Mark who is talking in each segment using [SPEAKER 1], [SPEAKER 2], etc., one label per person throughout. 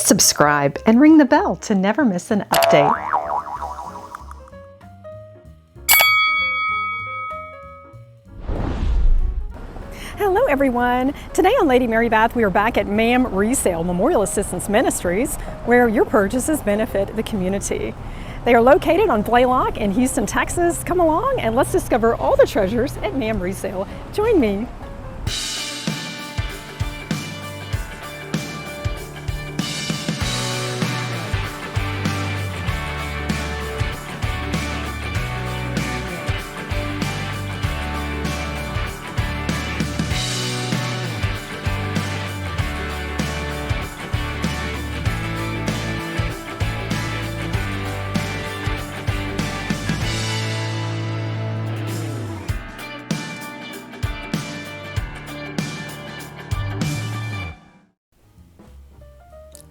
[SPEAKER 1] subscribe, and ring the bell to never miss an update. Hello everyone! Today on Lady Mary Beth, we are back at MAM Resale Memorial Assistance Ministries, where your purchases benefit the community. They are located on Blaylock in Houston, Texas. Come along and let's discover all the treasures at MAM Resale. Join me.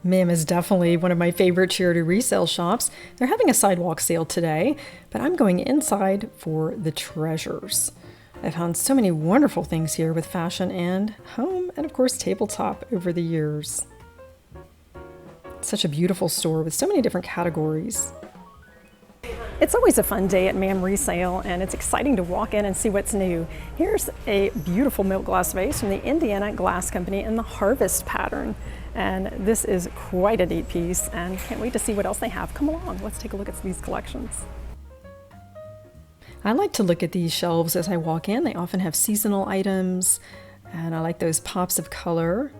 [SPEAKER 1] MAM is definitely one of my favorite charity resale shops. They're having a sidewalk sale today, but I'm going inside for the treasures. I found so many wonderful things here with fashion and home, and of course tabletop over the years. It's such a beautiful store with so many different categories. It's always a fun day at MAM Resale, and it's exciting to walk in and see what's new. Here's a beautiful milk glass vase from the Indiana Glass Company in the harvest pattern. And this is quite a neat piece, and can't wait to see what else they have. Come along, let's take a look at these collections. I like to look at these shelves as I walk in. They often have seasonal items, and I like those pops of color.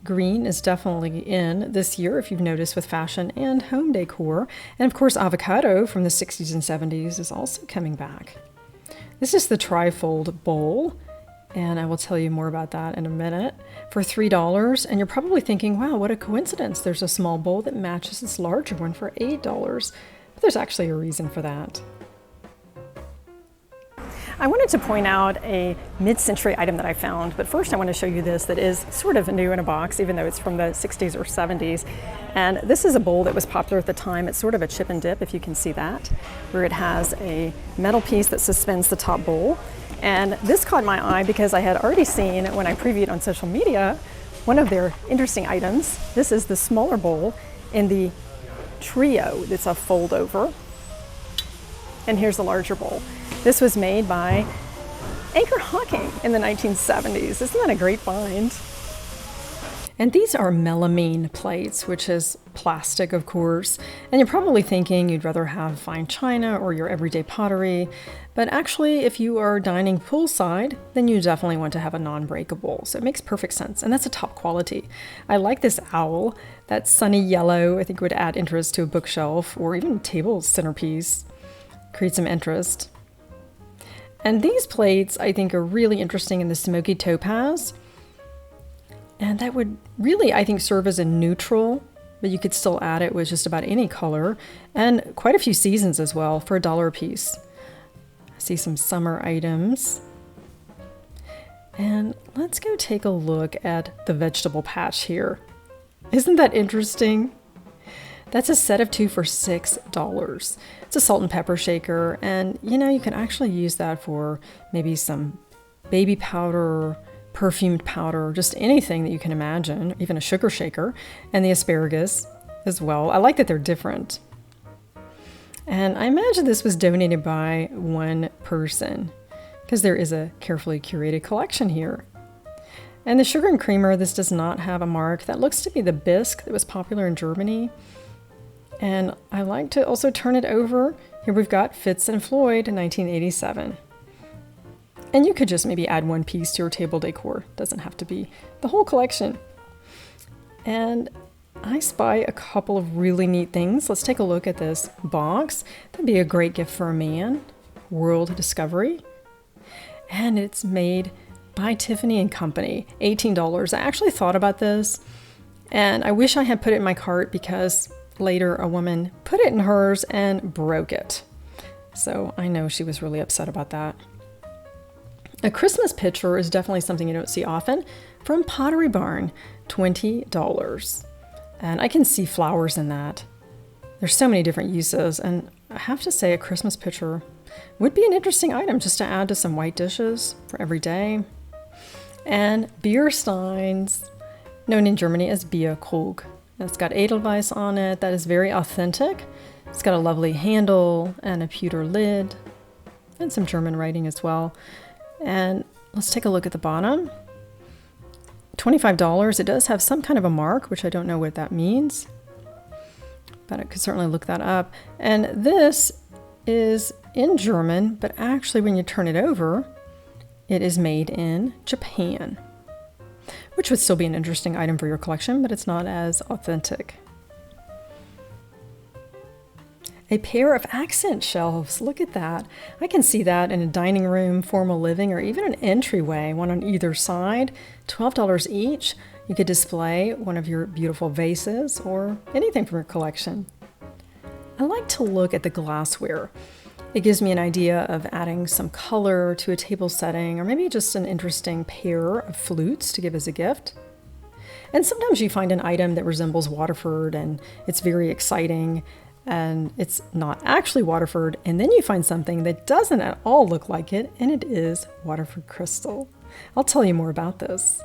[SPEAKER 1] Green is definitely in this year, if you've noticed, with fashion and home decor. And of course, avocado from the 60s and 70s is also coming back. This is the trifold bowl, and I will tell you more about that in a minute, for $3. And you're probably thinking, wow, what a coincidence. There's a small bowl that matches this larger one for $8. But there's actually a reason for that. I wanted to point out a mid-century item that I found, but first I want to show you this that is sort of new in a box, even though it's from the 60s or 70s. And this is a bowl that was popular at the time. It's sort of a chip and dip, if you can see that, where it has a metal piece that suspends the top bowl. And this caught my eye because I had already seen, when I previewed on social media, one of their interesting items. This is the smaller bowl in the trio. It's a fold over. And here's the larger bowl. This was made by Anchor Hawking in the 1970s. Isn't that a great find? And these are melamine plates, which is plastic, of course. And you're probably thinking you'd rather have fine china or your everyday pottery. But actually, if you are dining poolside, then you definitely want to have a non-breakable. So it makes perfect sense. And that's a top quality. I like this owl. That sunny yellow, I think, would add interest to a bookshelf or even a table centerpiece. Create some interest. And these plates, I think, are really interesting in the smoky topaz. And that would really, I think, serve as a neutral, but you could still add it with just about any color. And quite a few seasons as well for $1 a piece. I see some summer items. And let's go take a look at the vegetable patch here. Isn't that interesting? That's a set of 2 for $6. It's a salt and pepper shaker, and you know, you can actually use that for maybe some baby powder, perfumed powder, just anything that you can imagine, even a sugar shaker, and the asparagus as well. I like that they're different. And I imagine this was donated by one person, because there is a carefully curated collection here. And the sugar and creamer, this does not have a mark. That looks to be the bisque that was popular in Germany. And I like to also turn it over. Here we've got Fitz and Floyd in 1987. And you could just maybe add one piece to your table decor. Doesn't have to be the whole collection. And I spy a couple of really neat things. Let's take a look at this box. That'd be a great gift for a man. World Discovery. And it's made by Tiffany & Company. $18. I actually thought about this, and I wish I had put it in my cart because later a woman put it in hers and broke it. So I know she was really upset about that. A Christmas pitcher is definitely something you don't see often. From Pottery Barn, $20. And I can see flowers in that. There's so many different uses, and I have to say a Christmas pitcher would be an interesting item just to add to some white dishes for every day. And beer steins, known in Germany as Bierkrug. It's got Edelweiss on it. That is very authentic. It's got a lovely handle and a pewter lid and some German writing as well. And let's take a look at the bottom. $25. It does have some kind of a mark, which I don't know what that means, but I could certainly look that up. And this is in German, but actually when you turn it over, it is made in Japan, which would still be an interesting item for your collection, but it's not as authentic. A pair of accent shelves. Look at that. I can see that in a dining room, formal living, or even an entryway, one on either side. $12 each. You could display one of your beautiful vases or anything from your collection. I like to look at the glassware. It gives me an idea of adding some color to a table setting, or maybe just an interesting pair of flutes to give as a gift. And sometimes you find an item that resembles Waterford and it's very exciting, and it's not actually Waterford, and then you find something that doesn't at all look like it, and it is Waterford crystal. I'll tell you more about this.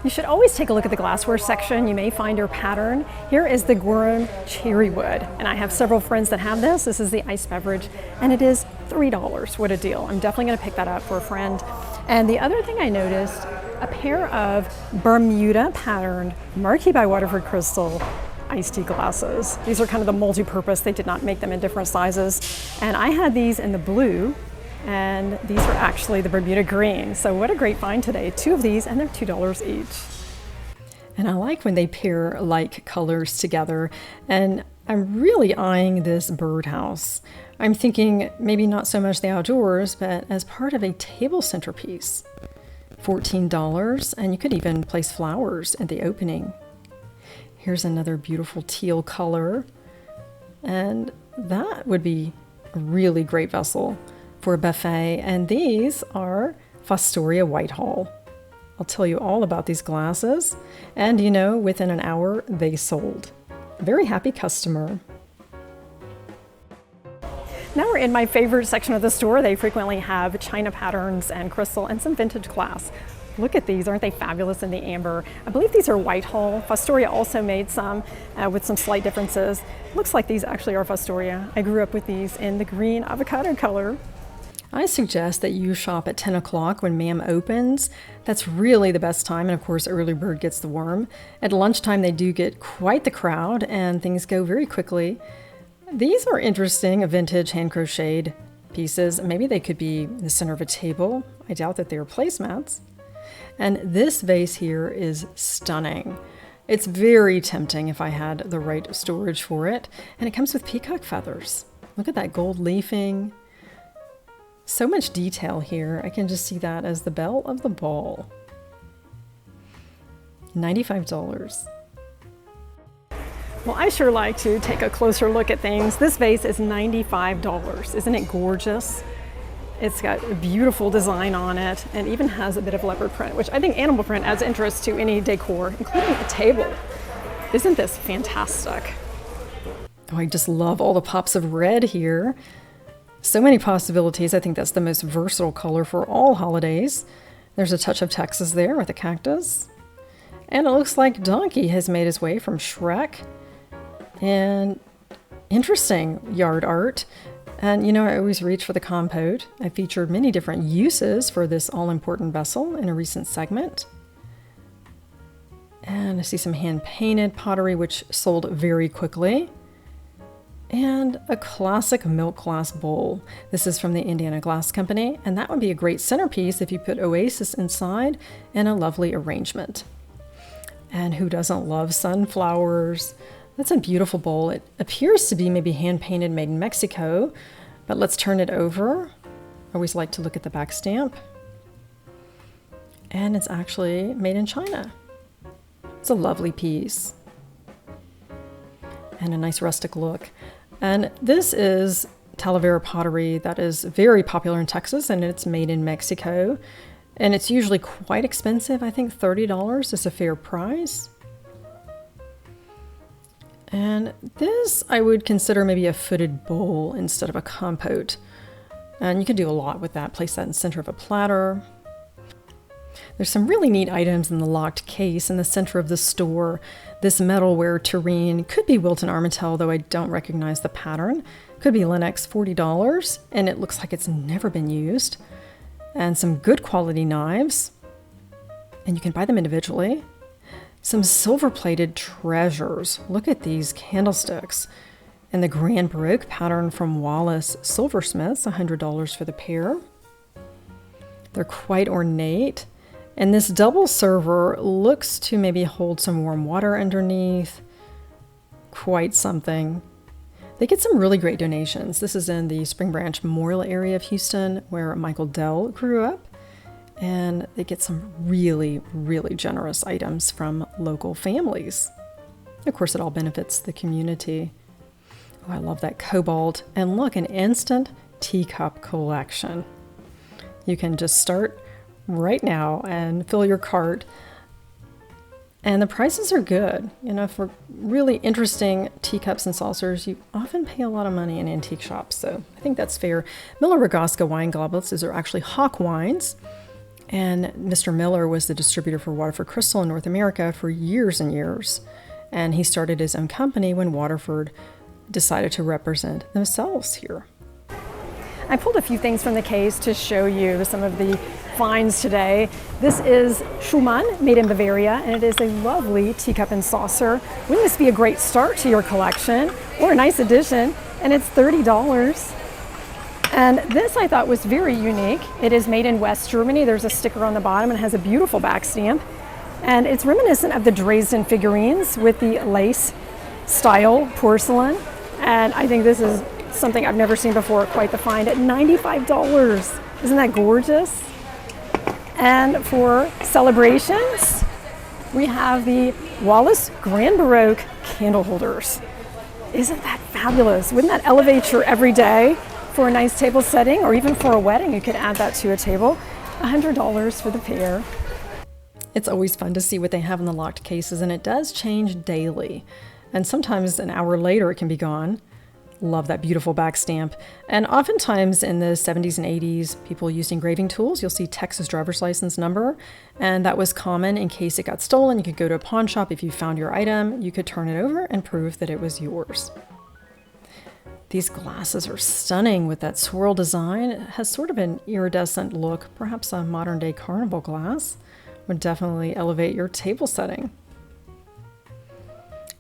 [SPEAKER 1] You should always take a look at the glassware section. You may find your pattern. Here is the Guerin cherry wood, and I have several friends that have this. This is the iced beverage, and it is $3. What a deal. I'm definitely going to pick that up for a friend. And the other thing I noticed, a pair of Bermuda patterned Marquis by Waterford crystal iced tea glasses. These are kind of the multi-purpose. They did not make them in different sizes. And I had these in the blue, and these are actually the Bermuda green. So what a great find today. 2 of these, and they're $2 each. And I like when they pair like colors together. And I'm really eyeing this birdhouse. I'm thinking maybe not so much the outdoors, but as part of a table centerpiece. $14, and you could even place flowers at the opening. Here's another beautiful teal color, and that would be a really great vessel for a buffet. And these are Fostoria Whitehall. I'll tell you all about these glasses, and you know, within an hour they sold. Very happy customer. Now we're in my favorite section of the store. They frequently have china patterns and crystal and some vintage glass. Look at these, aren't they fabulous in the amber? I believe these are Whitehall. Fostoria also made some with some slight differences. Looks like these actually are Fostoria. I grew up with these in the green avocado color. I suggest that you shop at 10 o'clock when MAM opens. That's really the best time, and of course early bird gets the worm. At lunchtime they do get quite the crowd and things go very quickly. These are interesting, vintage hand-crocheted pieces. Maybe they could be the center of a table. I doubt that they are placemats. And this vase here is stunning. It's very tempting if I had the right storage for it. And it comes with peacock feathers. Look at that gold leafing. So much detail here. I can just see that as the belle of the ball. $95. Well, I sure like to take a closer look at things. This vase is $95. Isn't it gorgeous? It's got a beautiful design on it and even has a bit of leopard print, which I think animal print adds interest to any decor, including a table. Isn't this fantastic? Oh, I just love all the pops of red here. So many possibilities. I think that's the most versatile color for all holidays. There's a touch of Texas there with the cactus. And it looks like Donkey has made his way from Shrek. And interesting yard art. And you know, I always reach for the compote. I featured many different uses for this all-important vessel in a recent segment. And I see some hand-painted pottery, which sold very quickly. And a classic milk glass bowl. This is from the Indiana Glass Company, and that would be a great centerpiece if you put Oasis inside in a lovely arrangement. And who doesn't love sunflowers? That's a beautiful bowl. It appears to be maybe hand-painted, made in Mexico, but let's turn it over. I always like to look at the back stamp. And it's actually made in China. It's a lovely piece. And a nice rustic look. And this is Talavera pottery that is very popular in Texas, and it's made in Mexico. And it's usually quite expensive. I think $30 is a fair price. And this I would consider maybe a footed bowl instead of a compote. And you can do a lot with that. Place that in the center of a platter. There's some really neat items in the locked case in the center of the store. This metalware tureen could be Wilton Armitel, though I don't recognize the pattern. Could be Lenox, $40, and it looks like it's never been used. And some good quality knives, and you can buy them individually. Some silver-plated treasures. Look at these candlesticks. And the Grand Baroque pattern from Wallace Silversmiths, $100 for the pair. They're quite ornate. And this double server looks to maybe hold some warm water underneath. Quite something. They get some really great donations. This is in the Spring Branch Memorial area of Houston, where Michael Dell grew up. And they get some really, really generous items from local families. Of course, it all benefits the community. Oh, I love that cobalt. And look, an instant teacup collection. You can just start right now and fill your cart. And the prices are good. You know, for really interesting teacups and saucers, you often pay a lot of money in antique shops. So I think that's fair. Miller Rogowska wine goblets. These are actually Hawk wines. And Mr. Miller was the distributor for Waterford Crystal in North America for years and years. And he started his own company when Waterford decided to represent themselves here.
[SPEAKER 2] I pulled a few things from the case to show you some of the finds today. This is Schumann, made in Bavaria, and it is a lovely teacup and saucer. Wouldn't this be a great start to your collection, or a nice addition? And it's $30. And this I thought was very unique. It is made in West Germany. There's a sticker on the bottom and has a beautiful back stamp. And it's reminiscent of the Dresden figurines with the lace style porcelain. And I think this is something I've never seen before, quite the find at $95. Isn't that gorgeous? And for celebrations, we have the Wallace Grand Baroque candle holders. Isn't that fabulous? Wouldn't that elevate your everyday for a nice table setting, or even for a wedding? You could add that to a table. $100 for the pair.
[SPEAKER 1] It's always fun to see what they have in the locked cases, and it does change daily. And sometimes an hour later it can be gone. Love that beautiful back stamp. And oftentimes in the 70s and 80s, people used engraving tools. You'll see Texas driver's license number, and that was common in case it got stolen. You could go to a pawn shop. If you found your item, you could turn it over and prove that it was yours. These glasses are stunning with that swirl design. It has sort of an iridescent look. Perhaps a modern day carnival glass would definitely elevate your table setting.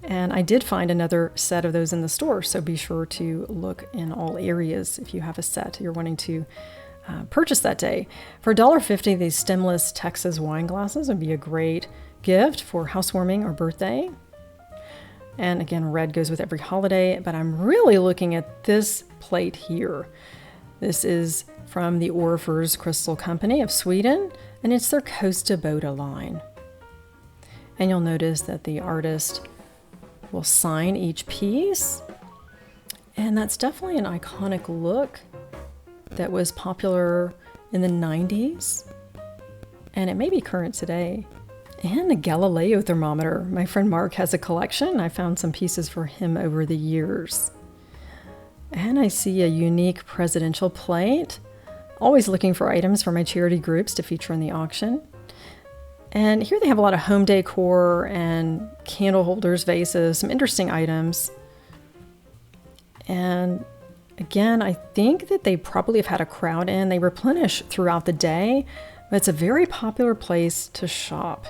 [SPEAKER 1] And I did find another set of those in the store, so be sure to look in all areas if you have a set you're wanting to purchase that day. For $1.50, these stemless Texas wine glasses would be a great gift for housewarming or birthday. And again, red goes with every holiday, but I'm really looking at this plate here. This is from the Orfors Crystal Company of Sweden, and it's their Costa Boda line. And you'll notice that the artist will sign each piece, and that's definitely an iconic look that was popular in the 90s, and it may be current today. And a Galileo thermometer. My friend Mark has a collection. I found some pieces for him over the years. And I see a unique presidential plate. Always looking for items for my charity groups to feature in the auction. And here they have a lot of home decor and candle holders, vases, some interesting items. And again, I think that they probably have had a crowd in. They replenish throughout the day, but it's a very popular place to shop.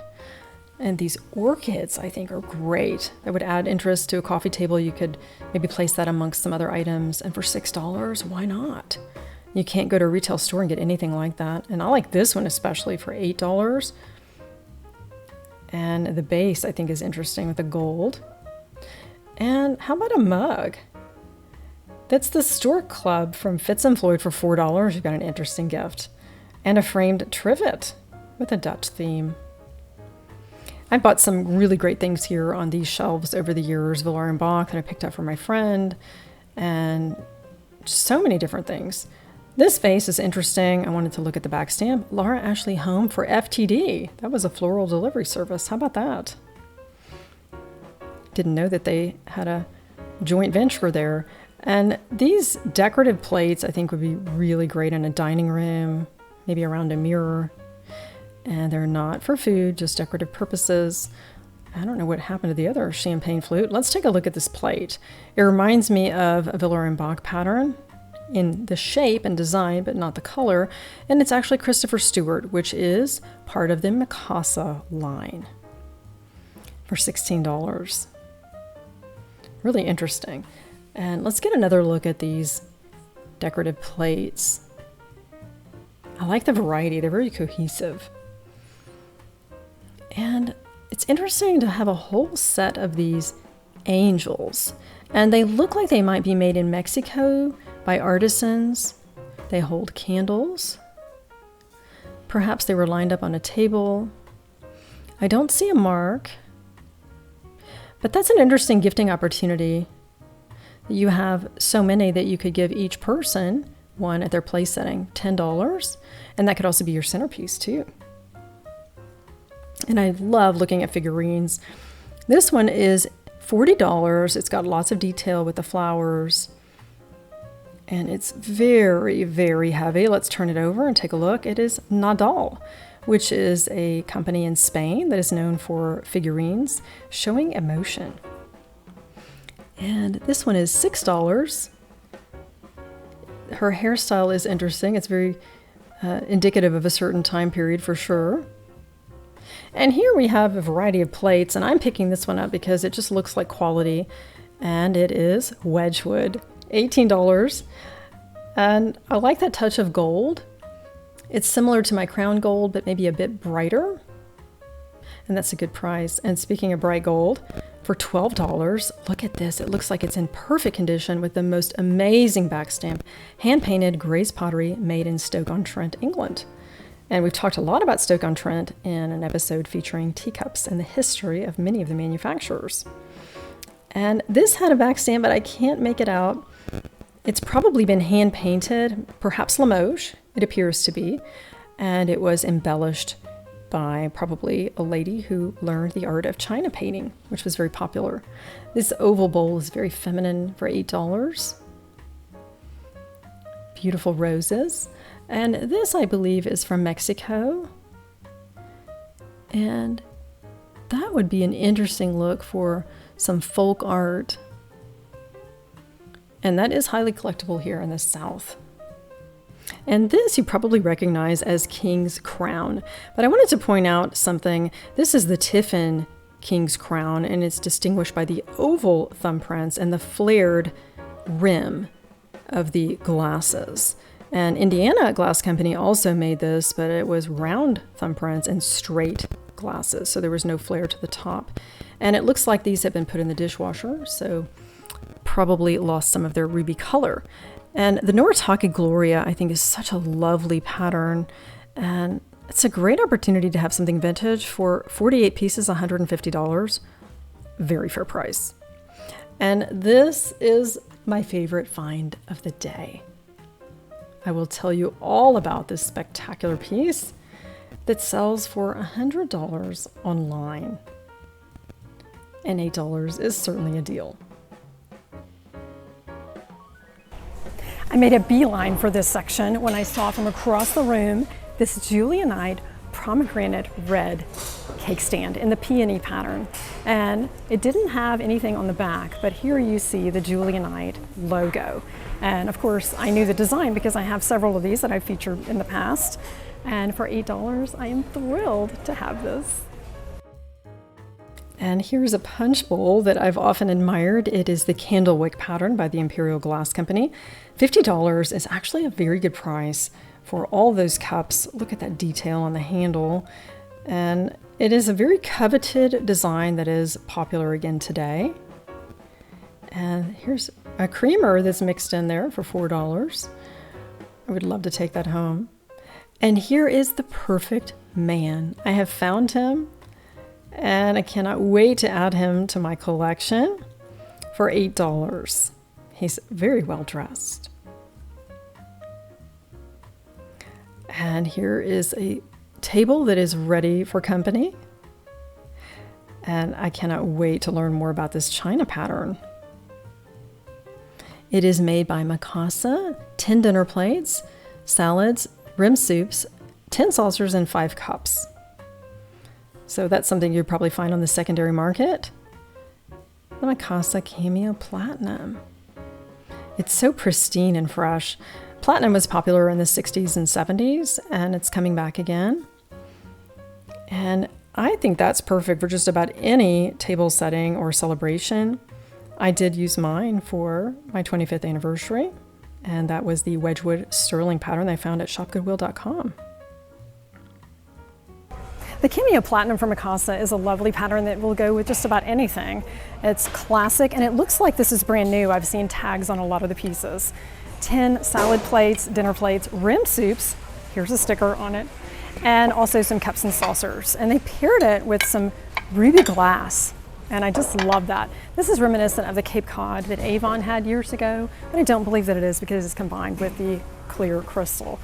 [SPEAKER 1] And these orchids, I think, are great. That would add interest to a coffee table. You could maybe place that amongst some other items. And for $6, why not? You can't go to a retail store and get anything like that. And I like this one especially for $8. And the base, I think, is interesting with the gold. And how about a mug? That's the Stork Club from Fitz & Floyd for $4. You've got an interesting gift. And a framed trivet with a Dutch theme. I bought some really great things here on these shelves over the years. Villar and Bach that I picked up for my friend. And so many different things. This vase is interesting. I wanted to look at the back stamp. Laura Ashley Home for FTD. That was a floral delivery service. How about that? Didn't know that they had a joint venture there. And these decorative plates I think would be really great in a dining room, maybe around a mirror. And they're not for food, just decorative purposes. I don't know what happened to the other champagne flute. Let's take a look at this plate. It reminds me of a Viller and Bach pattern in the shape and design, but not the color. And it's actually Christopher Stewart, which is part of the Mikasa line, for $16. Really interesting. And let's get another look at these decorative plates. I like the variety. They're very cohesive. And it's interesting to have a whole set of these angels. And they look like they might be made in Mexico by artisans. They hold candles. Perhaps they were lined up on a table. I don't see a mark. But that's an interesting gifting opportunity. You have so many that you could give each person one at their place setting, $10. And that could also be your centerpiece too. And I love looking at figurines. This one is $40. It's got lots of detail with the flowers. And it's very, very heavy. Let's turn it over and take a look. It is Nadal, which is a company in Spain that is known for figurines showing emotion. And this one is $6. Her hairstyle is interesting. It's very indicative of a certain time period for sure. And here we have a variety of plates, and I'm picking this one up because it just looks like quality, and it is Wedgwood, $18. And I like that touch of gold. It's similar to my crown gold, but maybe a bit brighter, and that's a good price. And speaking of bright gold, for $12, look at this. It looks like it's in perfect condition with the most amazing back stamp, hand-painted Grace pottery made in Stoke-on-Trent, England. And we've talked a lot about Stoke-on-Trent in an episode featuring teacups and the history of many of the manufacturers. And this had a back stamp, but I can't make it out. It's probably been hand painted, perhaps Limoges, it appears to be. And it was embellished by probably a lady who learned the art of china painting, which was very popular. This oval bowl is very feminine for $8. Beautiful roses. And this, I believe, is from Mexico. And that would be an interesting look for some folk art. And that is highly collectible here in the South. And this you probably recognize as King's Crown. But I wanted to point out something. This is the Tiffin King's Crown, and it's distinguished by the oval thumbprints and the flared rim of the glasses. And Indiana Glass Company also made this, but it was round thumbprints and straight glasses, so there was no flare to the top. And it looks like these have been put in the dishwasher, so probably lost some of their ruby color. And the Noritake Gloria, I think, is such a lovely pattern, and it's a great opportunity to have something vintage for 48 pieces, $150. Very fair price. And this is my favorite find of the day. I will tell you all about this spectacular piece that sells for $100 online. And $8 is certainly a deal.
[SPEAKER 2] I made a beeline for this section when I saw from across the room this Julianite pomegranate red cake stand in the peony pattern. And it didn't have anything on the back, but here you see the Julianite logo. And of course, I knew the design because I have several of these that I've featured in the past. And for $8, I am thrilled to have this.
[SPEAKER 1] And here's a punch bowl that I've often admired. It is the Candlewick pattern by the Imperial Glass Company. $50 is actually a very good price for all those cups. Look at that detail on the handle. And it is a very coveted design that is popular again today. And here's a creamer that's mixed in there for $4. I would love to take that home. And here is the perfect man. I have found him, and I cannot wait to add him to my collection for $8. He's very well dressed. And here is a table that is ready for company. And I cannot wait to learn more about this china pattern. It is made by Mikasa, 10 dinner plates, salads, rim soups, 10 saucers, and 5 cups. So that's something you'd probably find on the secondary market. The Mikasa Cameo Platinum. It's so pristine and fresh. Platinum was popular in the 60s and 70s, and it's coming back again. And I think that's perfect for just about any table setting or celebration. I did use mine for my 25th anniversary, and that was the Wedgwood Sterling pattern that I found at shopgoodwill.com.
[SPEAKER 2] The Cameo Platinum from Mikasa is a lovely pattern that will go with just about anything. It's classic, and it looks like this is brand new. I've seen tags on a lot of the pieces. 10 salad plates, dinner plates, rim soups, here's a sticker on it, and also some cups and saucers. And they paired it with some ruby glass, and I just love that. This is reminiscent of the Cape Cod that Avon had years ago, but I don't believe that it is because it's combined with the clear crystal.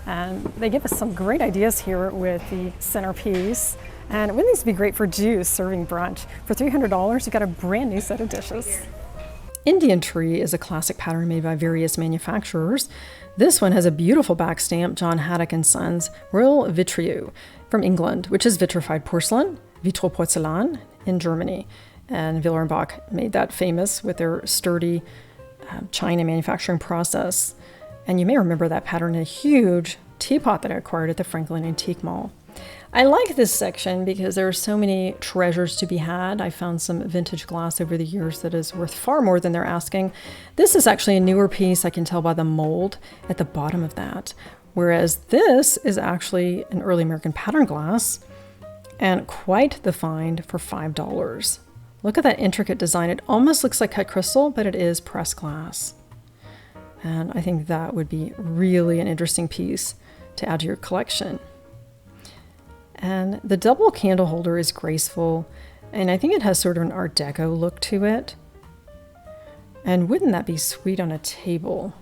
[SPEAKER 2] And they give us some great ideas here with the centerpiece. And wouldn't these be great for Jews serving brunch? For $300, you've got a brand new set of dishes.
[SPEAKER 1] Indian Tree is a classic pattern made by various manufacturers. This one has a beautiful back stamp, John Haddock & Sons Royal Vitrieu from England, which is vitrified porcelain, Vitroporzellan in Germany. And Willerenbach made that famous with their sturdy China manufacturing process. And you may remember that pattern in a huge teapot that I acquired at the Franklin Antique Mall. I like this section because there are so many treasures to be had. I found some vintage glass over the years that is worth far more than they're asking. This is actually a newer piece. I can tell by the mold at the bottom of that. Whereas this is actually an early American pattern glass and quite the find for $5. Look at that intricate design. It almost looks like cut crystal, but it is pressed glass. And I think that would be really an interesting piece to add to your collection. And the double candle holder is graceful, and I think it has sort of an Art Deco look to it. And wouldn't that be sweet on a table?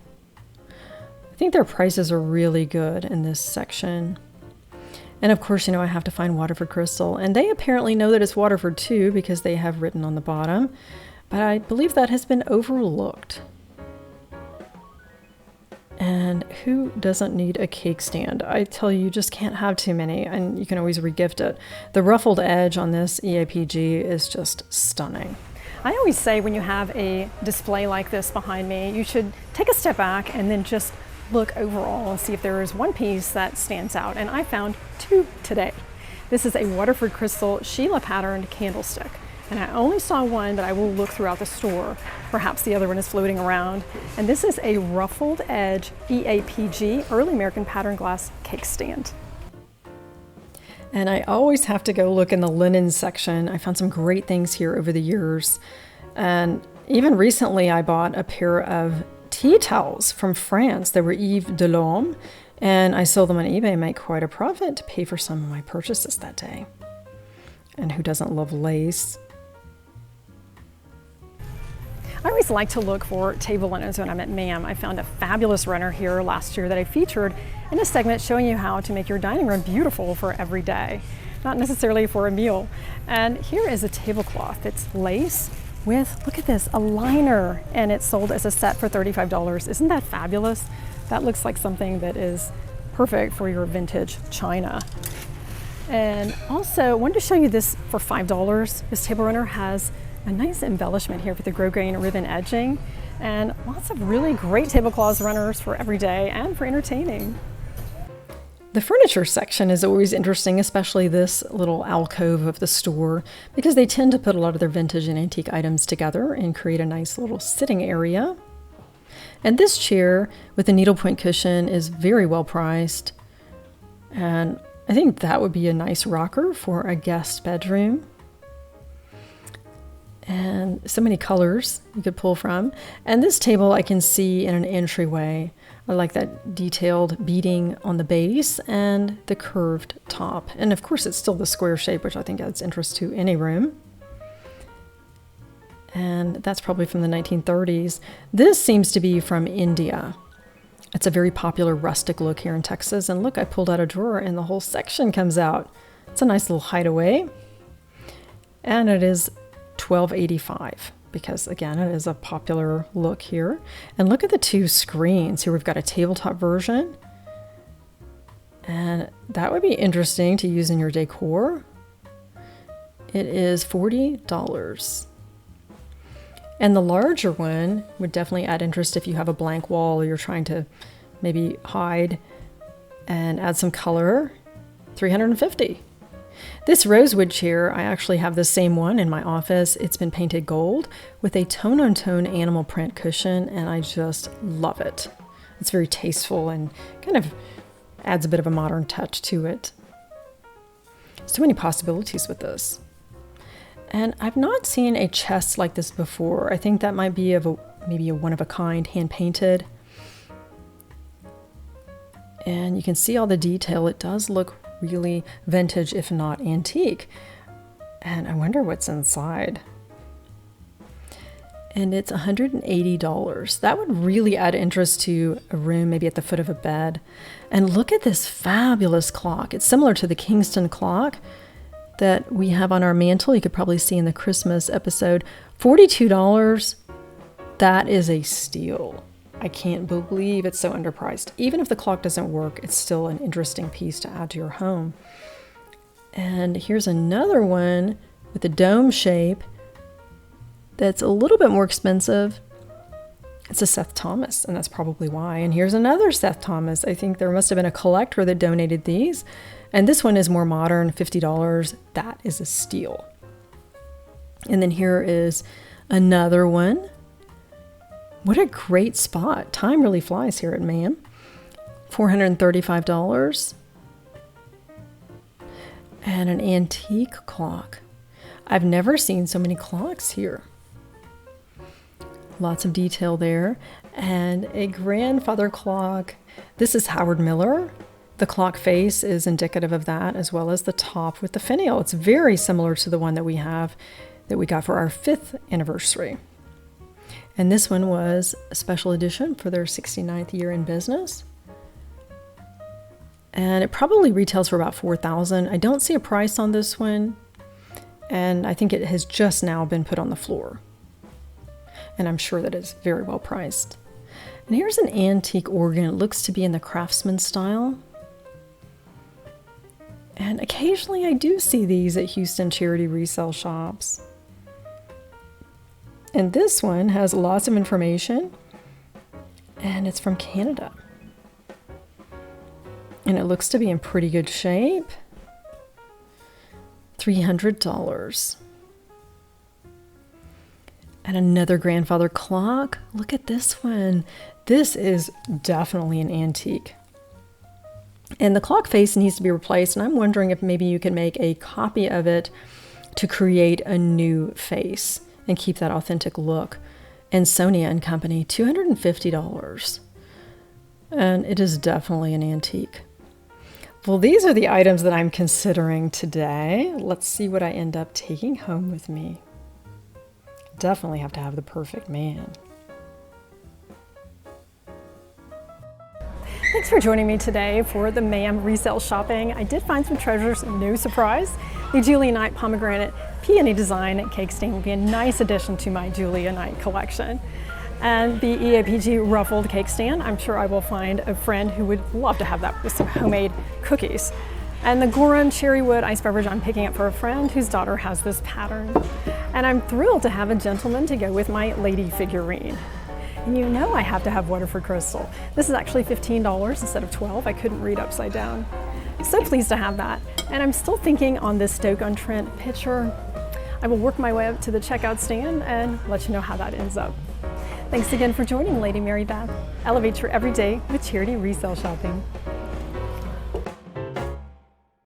[SPEAKER 1] I think their prices are really good in this section. And of course, I have to find Waterford crystal, and they apparently know that it's Waterford too because they have written on the bottom, but I believe that has been overlooked. And who doesn't need a cake stand? I tell you, you just can't have too many, and you can always regift it. The ruffled edge on this EAPG is just stunning.
[SPEAKER 2] I always say when you have a display like this behind me, you should take a step back and then just look overall and see if there is one piece that stands out. And I found two today. This is a Waterford crystal Sheila patterned candlestick. And I only saw one, but I will look throughout the store. Perhaps the other one is floating around. And this is a ruffled edge EAPG, early American pattern glass cake stand.
[SPEAKER 1] And I always have to go look in the linen section. I found some great things here over the years. And even recently I bought a pair of tea towels from France. They were Yves de l'Homme, and I sold them on eBay and made quite a profit to pay for some of my purchases that day. And who doesn't love lace?
[SPEAKER 2] I always like to look for table linens when I'm at MAM. I found a fabulous runner here last year that I featured in a segment showing you how to make your dining room beautiful for every day, not necessarily for a meal. And here is a tablecloth. It's lace with, look at this, a liner, and it's sold as a set for $35. Isn't that fabulous? That looks like something that is perfect for your vintage china. And also, I wanted to show you this for $5. This table runner has a nice embellishment here with the grosgrain ribbon edging, and lots of really great tablecloth runners for every day and for entertaining.
[SPEAKER 1] The furniture section is always interesting, especially this little alcove of the store, because they tend to put a lot of their vintage and antique items together and create a nice little sitting area. And this chair with the needlepoint cushion is very well priced, and I think that would be a nice rocker for a guest bedroom. And so many colors you could pull from. And this table I can see in an entryway. I like that detailed beading on the base and the curved top. And of course it's still the square shape, which I think adds interest to any room. And that's probably from the 1930s. This seems to be from India. It's a very popular rustic look here in Texas. And look, I pulled out a drawer and the whole section comes out. It's a nice little hideaway. And it is $12.85 because again, it is a popular look here. And look at the two screens. Here we've got a tabletop version, and that would be interesting to use in your decor. It is $40. And the larger one would definitely add interest if you have a blank wall or you're trying to maybe hide and add some color. $350. This rosewood chair, I actually have the same one in my office. It's been painted gold with a tone-on-tone animal print cushion, and I just love it. It's very tasteful and kind of adds a bit of a modern touch to it. So many possibilities with this. And I've not seen a chest like this before. I think that might be maybe a one-of-a-kind, hand-painted. And you can see all the detail. It does look really vintage, if not antique. And I wonder what's inside. And it's $180. That would really add interest to a room, maybe at the foot of a bed. And look at this fabulous clock. It's similar to the Kingston clock that we have on our mantle. You could probably see in the Christmas episode. $42. That is a steal. I can't believe it's so underpriced. Even if the clock doesn't work, it's still an interesting piece to add to your home. And here's another one with a dome shape that's a little bit more expensive. It's a Seth Thomas, and that's probably why. And here's another Seth Thomas. I think there must have been a collector that donated these. And this one is more modern, $50. That is a steal. And then here is another one. What a great spot. Time really flies here at MAM. $435. And an antique clock. I've never seen so many clocks here. Lots of detail there. And a grandfather clock. This is Howard Miller. The clock face is indicative of that, as well as the top with the finial. It's very similar to the one that we got for our 5th anniversary. And this one was a special edition for their 69th year in business. And it probably retails for about $4,000. I don't see a price on this one. And I think it has just now been put on the floor. And I'm sure that it's very well priced. And here's an antique organ. It looks to be in the Craftsman style. And occasionally I do see these at Houston charity resale shops. And this one has lots of information, and it's from Canada. And it looks to be in pretty good shape. $300. And another grandfather clock. Look at this one. This is definitely an antique. And the clock face needs to be replaced, and I'm wondering if maybe you can make a copy of it to create a new face and keep that authentic look. And Sonia and Company, $250. And it is definitely an antique. Well, these are the items that I'm considering today. Let's see what I end up taking home with me. Definitely have to have the perfect man.
[SPEAKER 2] Thanks for joining me today for the MAM Resale Shopping. I did find some treasures, no surprise. The Julia Knight pomegranate peony design cake stand will be a nice addition to my Julia Knight collection. And the EAPG ruffled cake stand, I'm sure I will find a friend who would love to have that with some homemade cookies. And the Gorham cherry wood ice beverage I'm picking up for a friend whose daughter has this pattern. And I'm thrilled to have a gentleman to go with my lady figurine. And you know I have to have Waterford Crystal. This is actually $15 instead of $12. I couldn't read upside down. So pleased to have that. And I'm still thinking on this Stoke-on-Trent picture. I will work my way up to the checkout stand and let you know how that ends up. Thanks again for joining Lady Mary Beth. Elevate your everyday with charity resale shopping.